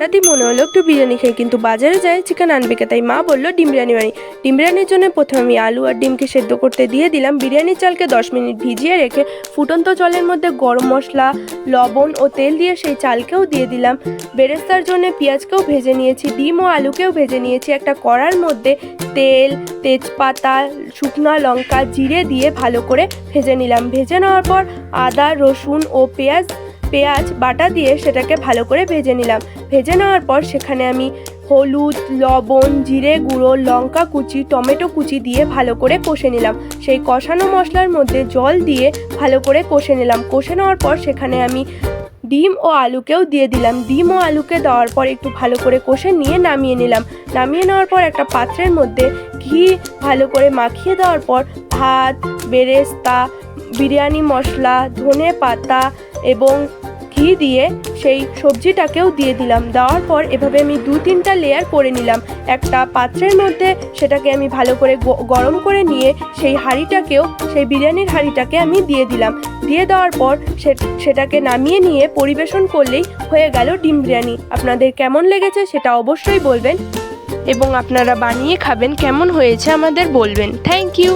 হঠাৎই মনে হলো একটু বিরিয়ানি খাই, কিন্তু বাজারে যাই চিকেন আনবে কে, তাই মা বললো ডিম বিরিয়ানি বানাই। ডিম বিরিয়ানির জন্য প্রথমে আমি আলু আর ডিমকে সেদ্ধ করতে দিয়ে দিলাম। বিরিয়ানির চালকে 10 মিনিট ভিজিয়ে রেখে ফুটন্ত জলের মধ্যে গরম মশলা, লবণ ও তেল দিয়ে সেই চালকেও দিয়ে দিলাম। বেরেস্তার জন্য পেঁয়াজকেও ভেজে নিয়েছি, ডিম ও আলুকেও ভেজে নিয়েছি। একটা কড়ার মধ্যে তেল, তেজপাতা, শুকনো লঙ্কা, জিরে দিয়ে ভালো করে ভেজে নিলাম। ভেজে নেওয়ার পর আদা, রসুন ও পেঁয়াজ বাটা দিয়ে সেটাকে ভালো করে ভেজে নিলাম। ভেজে নেওয়ার পর সেখানে আমি হলুদ, লবণ, জিরে গুঁড়ো, লঙ্কা কুচি, টমেটো কুচি দিয়ে ভালো করে কষে নিলাম। সেই কষানো মশলার মধ্যে জল দিয়ে ভালো করে কষে নিলাম। কষে নেওয়ার পর সেখানে আমি ডিম ও আলুকেও দিয়ে দিলাম। ডিম ও আলুকে দেওয়ার পর একটু ভালো করে কষে নিয়ে নামিয়ে নিলাম। নামিয়ে নেওয়ার পর একটা পাত্রের মধ্যে ঘি ভালো করে মাখিয়ে দেওয়ার পর ভাত, বেরেস্তা, বিরিয়ানি মশলা, ধনে পাতা এবং ঘি দিয়ে সেই সবজিটাকেও দিয়ে দিলাম। দেওয়ার পর এভাবে আমি 2-3টা লেয়ার করে নিলাম। একটা পাত্রের মধ্যে সেটাকে আমি ভালো করে গরম করে নিয়ে সেই বিরিয়ানির হাঁড়িটাকে আমি দিয়ে দিলাম। দিয়ে দেওয়ার পর সেটাকে নামিয়ে নিয়ে পরিবেশন করলেই হয়ে গেল ডিম বিরিয়ানি। আপনাদের কেমন লেগেছে সেটা অবশ্যই বলবেন এবং আপনারা বানিয়ে খাবেন, কেমন হয়েছে আমাদের বলবেন। Thank you.